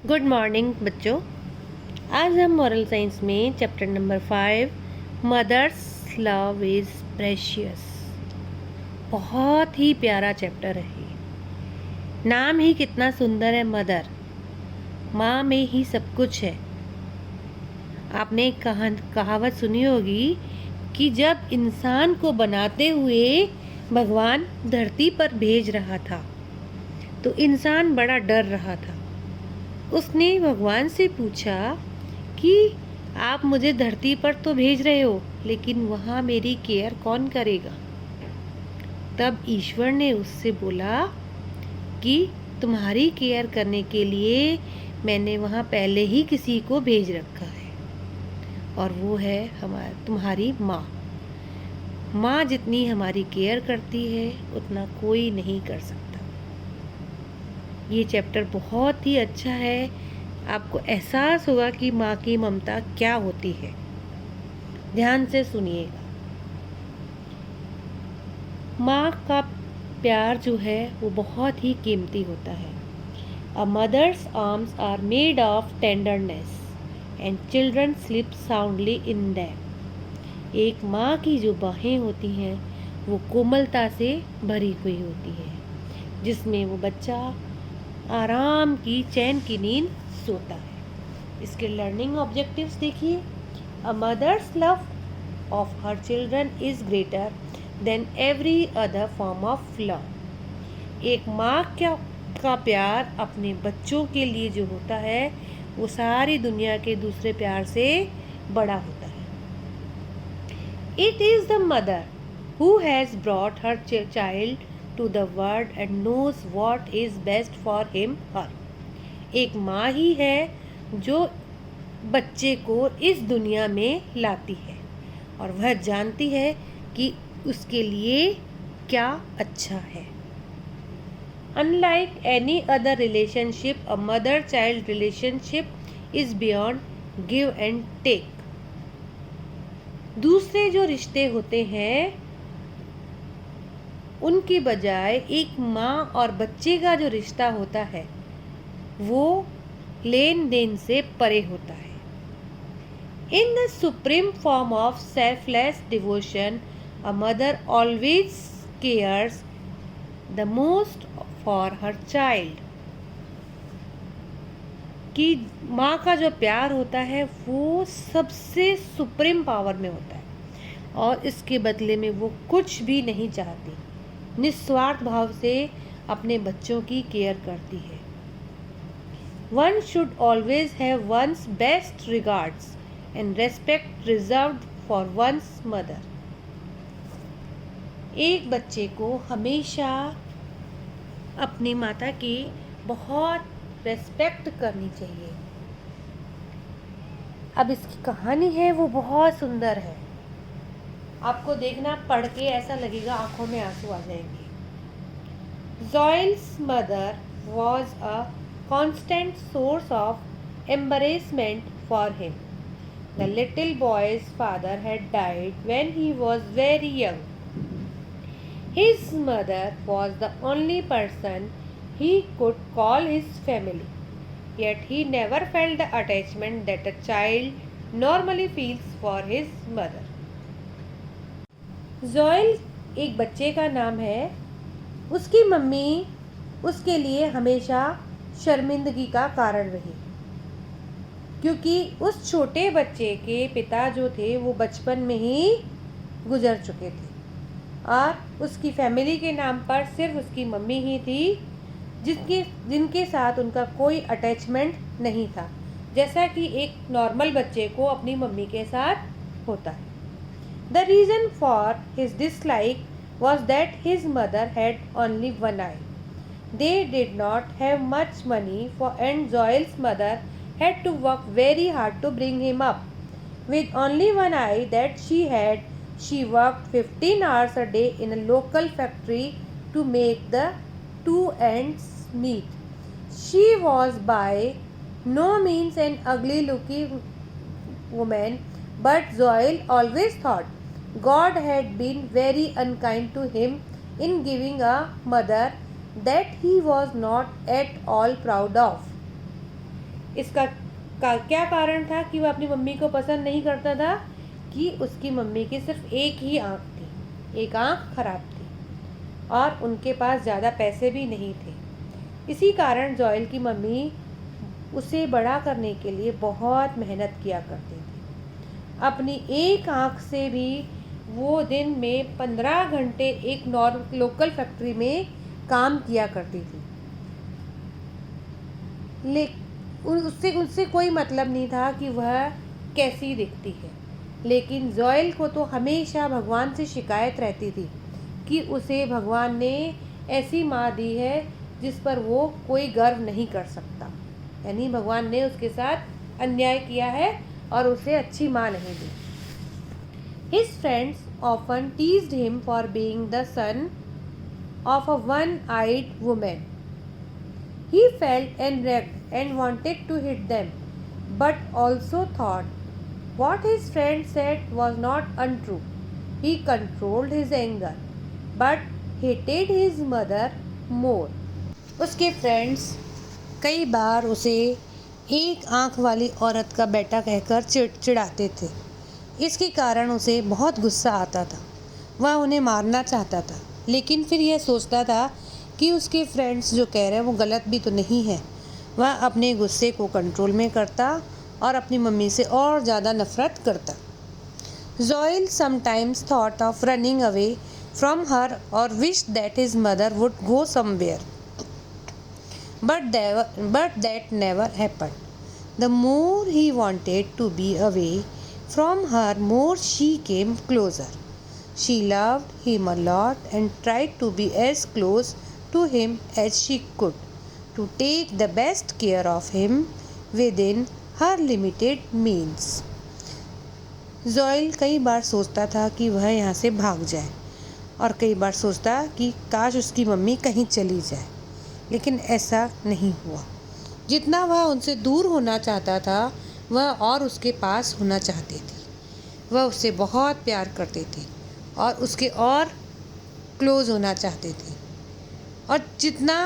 Good morning बच्चों। आज हम मॉरल साइंस में chapter number 5 mother's love is precious. बहुत ही प्यारा चैप्टर है ये। नाम ही कितना सुंदर है, मदर। माँ में ही सब कुछ है। आपने एक कहावत सुनी होगी कि जब इंसान को बनाते हुए भगवान धरती पर भेज रहा था तो इंसान बड़ा डर रहा था। उसने भगवान से पूछा कि आप मुझे धरती पर तो भेज रहे हो, लेकिन वहाँ मेरी केयर कौन करेगा। तब ईश्वर ने उससे बोला कि तुम्हारी केयर करने के लिए मैंने वहाँ पहले ही किसी को भेज रखा है, और वो है तुम्हारी माँ। माँ जितनी हमारी केयर करती है उतना कोई नहीं कर सकता। ये चैप्टर बहुत ही अच्छा है। आपको एहसास होगा कि माँ की ममता क्या होती है। ध्यान से सुनिएगा। माँ का प्यार जो है वो बहुत ही कीमती होता है। A mother's arms are made of tenderness and children sleep soundly in them. एक माँ की जो बाहें होती हैं वो कोमलता से भरी हुई होती है, जिसमें वो बच्चा आराम की चैन की नींद सोता है। इसके लर्निंग ऑब्जेक्टिव्स देखिए। A mother's love of her children is greater than every other form of love. एक माँ का प्यार अपने बच्चों के लिए जो होता है वो सारी दुनिया के दूसरे प्यार से बड़ा होता है। It is the mother who has brought her child to the world and knows what is best for him her। एक माँ ही है जो बच्चे को इस दुनिया में लाती है और वह जानती है कि उसके लिए क्या अच्छा है। Unlike any other relationship, a mother-child relationship is beyond give and take। दूसरे जो रिश्ते होते हैं उनकी बजाय एक माँ और बच्चे का जो रिश्ता होता है वो लेन देन से परे होता है। In the supreme form of selfless devotion, a mother always cares the most for her child. कि माँ का जो प्यार होता है वो सबसे सुप्रीम पावर में होता है और इसके बदले में वो कुछ भी नहीं चाहती, निस्वार्थ भाव से अपने बच्चों की केयर करती है। One should always have one's best regards and respect reserved for one's mother. एक बच्चे को हमेशा अपनी माता की बहुत रेस्पेक्ट करनी चाहिए। अब इसकी कहानी है वो बहुत सुंदर है। आपको देखना, पढ़ के ऐसा लगेगा आंखों में आंसू आ जाएंगे। Zoel's mother was a constant source of embarrassment for him. The little boy's father had died when he was very young. His mother was the only person he could call his family, yet he never felt the attachment that a child normally feels for his mother। ज़ोइल एक बच्चे का नाम है। उसकी mummy उसके लिए हमेशा शर्मिंदगी का कारण रही, क्योंकि उस छोटे बच्चे के पिता जो थे वो बचपन में ही गुजर चुके थे और उसकी फैमिली के नाम पर सिर्फ उसकी मम्मी ही थी जिनके साथ उनका कोई अटैचमेंट नहीं था, जैसा कि एक नॉर्मल बच्चे को अपनी मम्मी के साथ होता है। The reason for his dislike was that his mother had only one eye. They did not have much money for and Zoel's mother had to work very hard to bring him up. With only one eye that she had, she worked 15 hours a day in a local factory to make the two ends meet। She was by no means an ugly looking woman, but Zoil always thought God had been very unkind to him in giving a mother that he was not at all proud of। इसका क्या कारण था कि वह अपनी mummy को पसंद नहीं करता था? कि उसकी मम्मी की सिर्फ एक ही आँख थी, एक आँख खराब थी और उनके पास ज़्यादा पैसे भी नहीं थे। इसी कारण जॉयल की मम्मी उसे बड़ा करने के लिए बहुत मेहनत किया करती थी। अपनी एक आँख से भी वो दिन में 15 घंटे एक लोकल फैक्ट्री में काम किया करती थी। उससे कोई मतलब नहीं था कि वह कैसी दिखती है, लेकिन जॉयल को तो हमेशा भगवान से शिकायत रहती थी कि उसे भगवान ने ऐसी माँ दी है जिस पर वो कोई गर्व नहीं कर सकता, यानी भगवान ने उसके साथ अन्याय किया है और उसे अच्छी माँ नहीं दी। His friends often teased him for being the son of a one-eyed woman. He felt enraged and wanted to hit them, but also thought what his friend said was not untrue. He controlled his anger, but hated his mother more. उसके friends कई बार उसे एक आँख वाली औरत का बेटा कहकर चिढ़ाते थे। इसके कारण उसे बहुत गुस्सा आता था। वह उन्हें मारना चाहता था, लेकिन फिर यह सोचता था कि उसके फ्रेंड्स जो कह रहे हैं वो गलत भी तो नहीं है। वह अपने गुस्से को कंट्रोल में करता और अपनी मम्मी से और ज़्यादा नफरत करता। Joel sometimes thought of running away from her और wish that his mother would go somewhere, but that never happened. The more he wanted to be away from her, more she came closer. She loved him a lot and tried to be as close to him as she could, to take the best care of him within her limited means. Joel कई बार सोचता था कि वह यहाँ से भाग जाए और कई बार सोचता कि काश उसकी मम्मी कहीं चली जाए, लेकिन ऐसा नहीं हुआ। जितना वह उनसे दूर होना चाहता था, वह और उसके पास होना चाहते थे। वह उससे बहुत प्यार करते थे और उसके और क्लोज होना चाहते थे, और जितना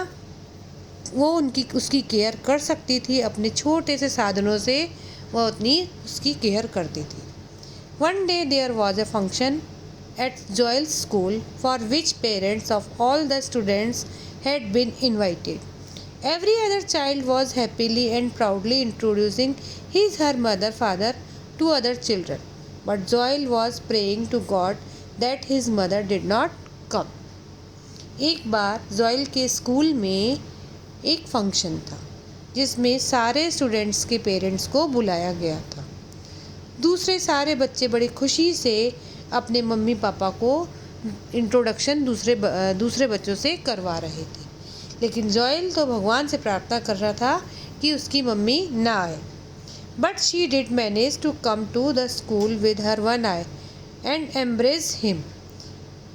वो उसकी केयर कर सकती थी अपने छोटे से साधनों से, वह उतनी उसकी केयर करती थी। One day there was a function at Joel's school for which parents of all the students had been invited. Every other child was happily and proudly introducing her mother, father to other children. But Joel was praying to God that his mother did not come. एक बार Joel के school में एक function था जिसमें सारे students के parents को बुलाया गया था। दूसरे सारे बच्चे बड़ी खुशी से अपने मम्मी पापा को इंट्रोडक्शन दूसरे बच्चों से करवा रहे थे, लेकिन जोएल तो भगवान से प्रार्थना कर रहा था कि उसकी मम्मी ना आए। But she did manage to come to the school with her one eye and embrace him.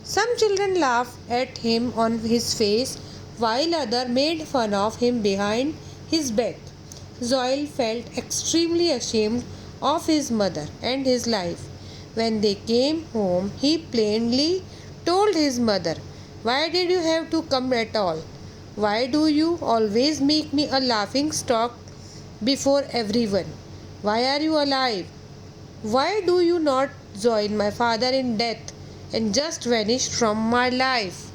Some children laughed at him on his face while others made fun of him behind his back. Joel felt extremely ashamed of his mother and his life. When they came home, he plainly told his mother, "Why did you have to come at all? Why do you always make me a laughing stock before everyone? Why are you alive? Why do you not join my father in death and just vanish from my life?"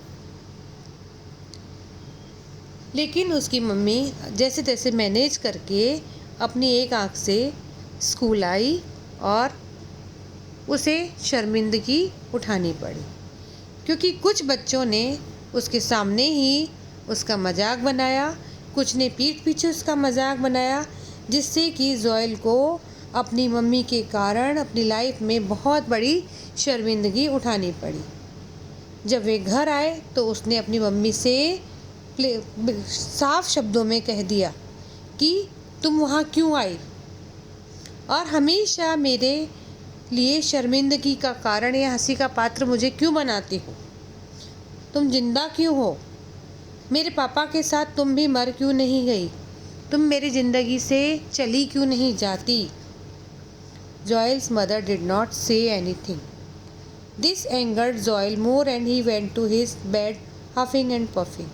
लेकिन उसकी mummy जैसे तैसे manage करके अपनी एक आँख से school आई और उसे शर्मिंदगी उठानी पड़ी, क्योंकि कुछ बच्चों ने उसके सामने ही उसका मजाक बनाया, कुछ ने पीठ पीछे उसका मजाक बनाया, जिससे कि जोएल को अपनी मम्मी के कारण अपनी लाइफ में बहुत बड़ी शर्मिंदगी उठानी पड़ी। जब वे घर आए तो उसने अपनी मम्मी से साफ शब्दों में कह दिया कि तुम वहाँ क्यों आई और हमेशा मेरे लिए शर्मिंदगी का कारण या हंसी का पात्र मुझे क्यों बनाती हो? तुम जिंदा क्यों हो? मेरे पापा के साथ तुम भी मर क्यों नहीं गई? तुम मेरी ज़िंदगी से चली क्यों नहीं जाती? Joel's mother did not say anything. This angered Joel more and he went to his bed huffing and puffing.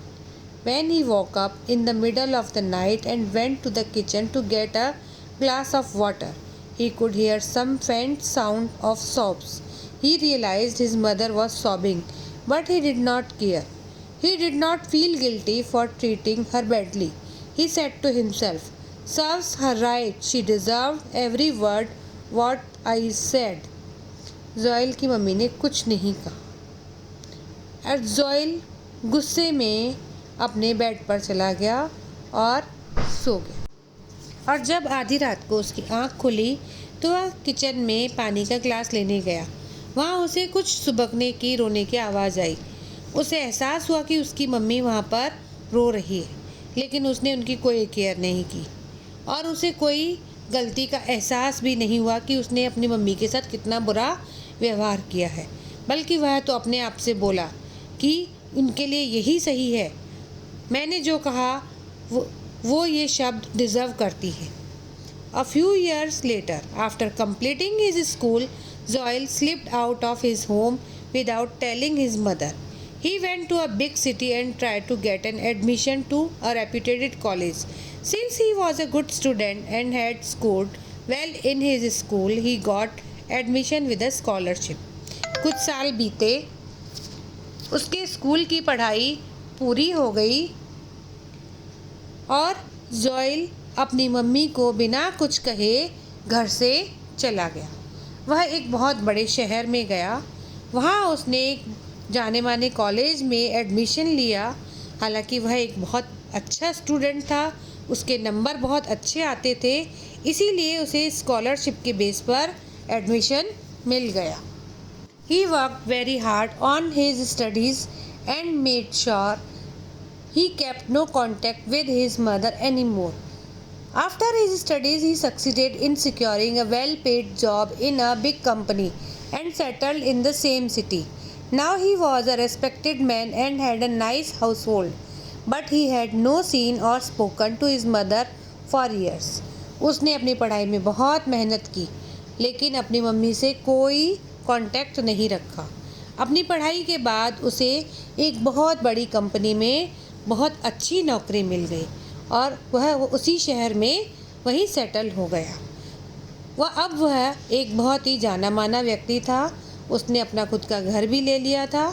when he woke up in the middle of the night and went to the kitchen to get a glass of water. He could hear some faint sound of sobs. He realized his mother was sobbing, but he did not care. He did not feel guilty for treating her badly. He said to himself, "Serves her right, she deserved every word what I said." Joel की mummy ने कुछ नहीं कहा और Joel गुस्से में अपने bed पर चला गया और सो गया। और जब आधी रात को उसकी आंख खुली तो वह किचन में पानी का ग्लास लेने गया। वहाँ उसे कुछ सुबकने की, रोने की आवाज़ आई। उसे एहसास हुआ कि उसकी मम्मी वहाँ पर रो रही है, लेकिन उसने उनकी कोई केयर नहीं की और उसे कोई गलती का एहसास भी नहीं हुआ कि उसने अपनी मम्मी के साथ कितना बुरा व्यवहार किया है, बल्कि वह तो अपने आप से बोला कि उनके लिए यही सही है। मैंने जो कहा वो ये शब्द डिज़र्व करती है। A few years later, after completing his school, Zoil slipped out of his home without telling his mother. He went to a big city and tried to get an admission to a reputed college. Since he was a good student and had scored well in his school, he got admission with a scholarship. कुछ साल बीते, उसके school की पढ़ाई पूरी हो गई और जोएल अपनी मम्मी को बिना कुछ कहे घर से चला गया। वह एक बहुत बड़े शहर में गया। वहाँ उसने एक जाने माने कॉलेज में एडमिशन लिया। हालांकि वह एक बहुत अच्छा स्टूडेंट था, उसके नंबर बहुत अच्छे आते थे, इसीलिए उसे स्कॉलरशिप के बेस पर एडमिशन मिल गया। He worked very hard on his studies and made sure he kept no contact with his mother anymore. After his studies, he succeeded in securing a well-paid job in a big company and settled in the same city. Now he was a respected man and had a nice household, but he had no seen or spoken to his mother for years. उसने अपनी पढ़ाई में बहुत मेहनत की, लेकिन अपनी mummy से कोई कांटेक्ट नहीं रखा। अपनी पढ़ाई के बाद उसे एक बहुत बड़ी कंपनी में बहुत अच्छी नौकरी मिल गई और वह उसी शहर में वहीं सेटल हो गया। वह एक बहुत ही जाना माना व्यक्ति था। उसने अपना खुद का घर भी ले लिया था,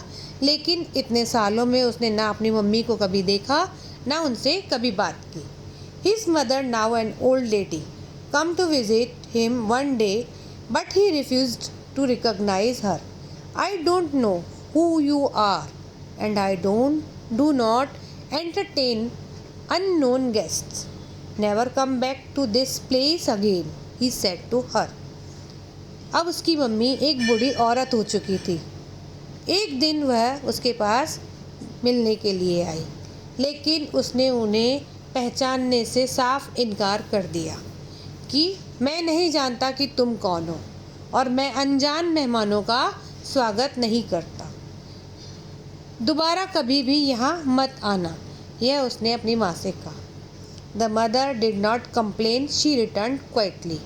लेकिन इतने सालों में उसने ना अपनी मम्मी को कभी देखा, ना उनसे कभी बात की। His mother, now an old lady, come to visit him one day, but he refused to recognize her. "I don't know who you are, and I do not entertain unknown guests. Never come back to this place again," he said to her. अब उसकी mummy एक बूढ़ी औरत हो चुकी थी। एक दिन वह उसके पास मिलने के लिए आई, लेकिन उसने उन्हें पहचानने से साफ इनकार कर दिया कि मैं नहीं जानता कि तुम कौन हो और मैं अनजान मेहमानों का स्वागत नहीं करता। दोबारा कभी भी यहाँ मत आना, यह उसने अपनी माँ से कहा। The mother did not complain, she return quietly.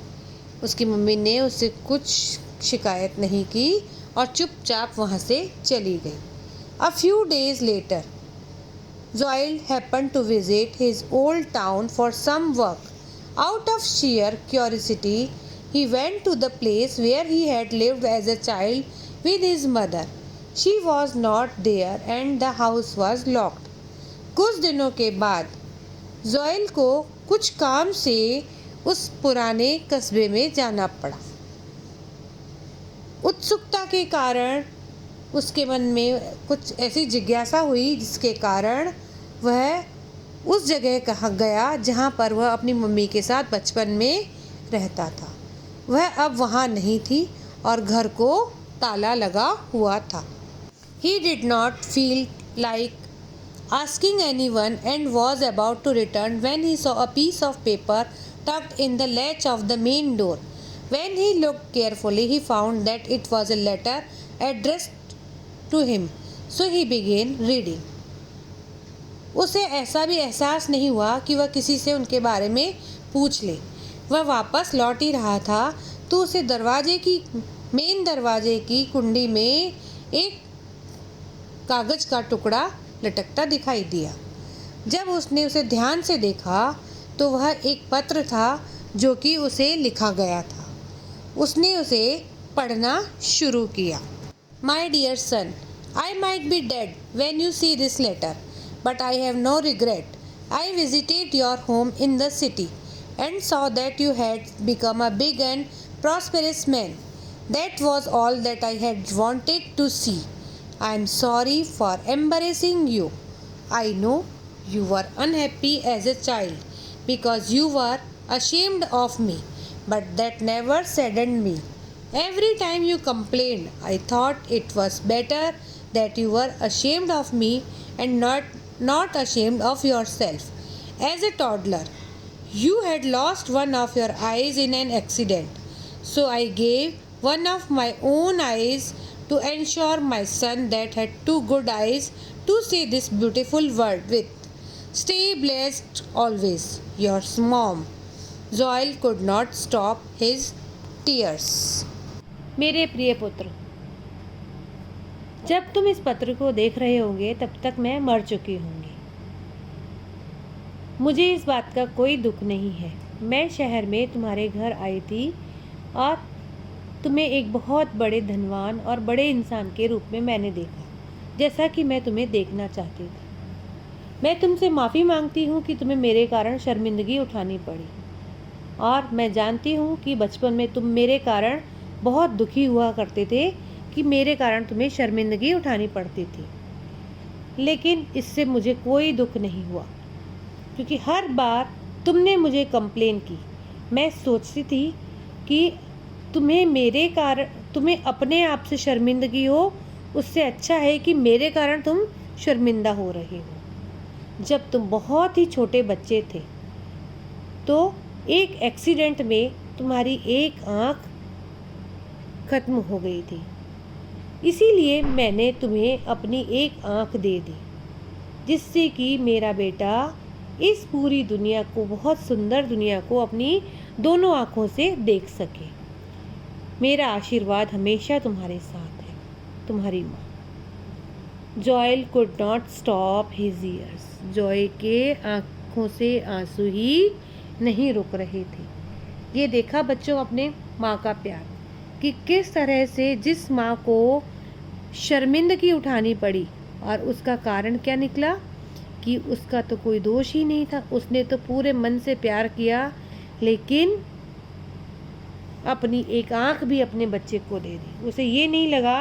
उसकी मम्मी ने उससे कुछ शिकायत नहीं की और चुपचाप वहाँ से चली गई। A few days later, Joel happened to visit his old town for some work. Out of sheer curiosity, he went to the place where he had lived as a child with his mother. She was not there and the house was locked. कुछ दिनों के बाद Joel को कुछ काम से उस पुराने कस्बे में जाना पड़ा। उत्सुकता के कारण उसके मन में कुछ ऐसी जिज्ञासा हुई जिसके कारण वह उस जगह कहाँ गया जहाँ पर वह अपनी मम्मी के साथ बचपन में रहता था। वह अब वहाँ नहीं थी और घर को ताला लगा हुआ था। He did not feel like asking anyone and was about to return when he saw a piece of paper tucked in the latch of the main door. When he looked carefully, he found that it was a letter addressed to him. So he began reading. उसे ऐसा भी एहसास नहीं हुआ कि वह किसी से उनके बारे में पूछ ले। वह वापस लौट ही रहा था तो उसे मेन दरवाजे की कुंडी में एक कागज़ का टुकड़ा लटकता दिखाई दिया। जब उसने उसे ध्यान से देखा तो वह एक पत्र था जो कि उसे लिखा गया था। उसने उसे पढ़ना शुरू किया। My dear son, I might be dead when you see this letter, but I have no regret. I visited your home in the city and saw that you had become a big and prosperous man. That was all that I had wanted to see. I am sorry for embarrassing you. I know you were unhappy as a child because you were ashamed of me, but that never saddened me. Every time you complained, I thought it was better that you were ashamed of me and not ashamed of yourself. As a toddler, you had lost one of your eyes in an accident, so I gave one of my own eyes to ensure my son that had two good eyes to see this beautiful world with. Stay blessed always, your mom. Zoil could not stop his tears. मेरे प्रिय पुत्र, जब तुम इस पत्र को देख रहे होंगे तब तक मैं मर चुकी होंगी। मुझे इस बात का कोई दुख नहीं है। मैं शहर में तुम्हारे घर आई थी और तुम्हें एक बहुत बड़े धनवान और बड़े इंसान के रूप में मैंने देखा, जैसा कि मैं तुम्हें देखना चाहती थी। मैं तुमसे माफ़ी मांगती हूँ कि तुम्हें मेरे कारण शर्मिंदगी उठानी पड़ी, और मैं जानती हूँ कि बचपन में तुम मेरे कारण बहुत दुखी हुआ करते थे कि मेरे कारण तुम्हें शर्मिंदगी उठानी पड़ती थी। लेकिन इससे मुझे कोई दुख नहीं हुआ, क्योंकि हर बार तुमने मुझे कंप्लेन की। मैं सोचती थी कि तुम्हें अपने आप से शर्मिंदगी हो, उससे अच्छा है कि मेरे कारण तुम शर्मिंदा हो रहे हो। जब तुम बहुत ही छोटे बच्चे थे तो एक एक्सीडेंट में तुम्हारी एक आँख खत्म हो गई थी, इसीलिए मैंने तुम्हें अपनी एक आँख दे दी, जिससे कि मेरा बेटा इस पूरी दुनिया को, बहुत सुंदर दुनिया को, अपनी दोनों आँखों से देख सके। मेरा आशीर्वाद हमेशा तुम्हारे साथ है। तुम्हारी माँ। Joel could not stop his years. Joy के आँखों से आंसू ही नहीं रुक रहे थे। ये देखा बच्चों अपने माँ का प्यार, कि किस तरह से जिस माँ को शर्मिंदगी उठानी पड़ी, और उसका कारण क्या निकला कि उसका तो कोई दोष ही नहीं था। उसने तो पूरे मन से प्यार किया, लेकिन अपनी एक आँख भी अपने बच्चे को दे दी। उसे ये नहीं लगा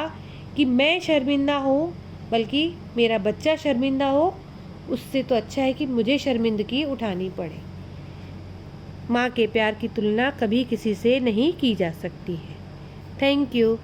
कि मैं शर्मिंदा हूँ, बल्कि मेरा बच्चा शर्मिंदा हो। उससे तो अच्छा है कि मुझे शर्मिंदगी उठानी पड़े। माँ के प्यार की तुलना कभी किसी से नहीं की जा सकती है। Thank you.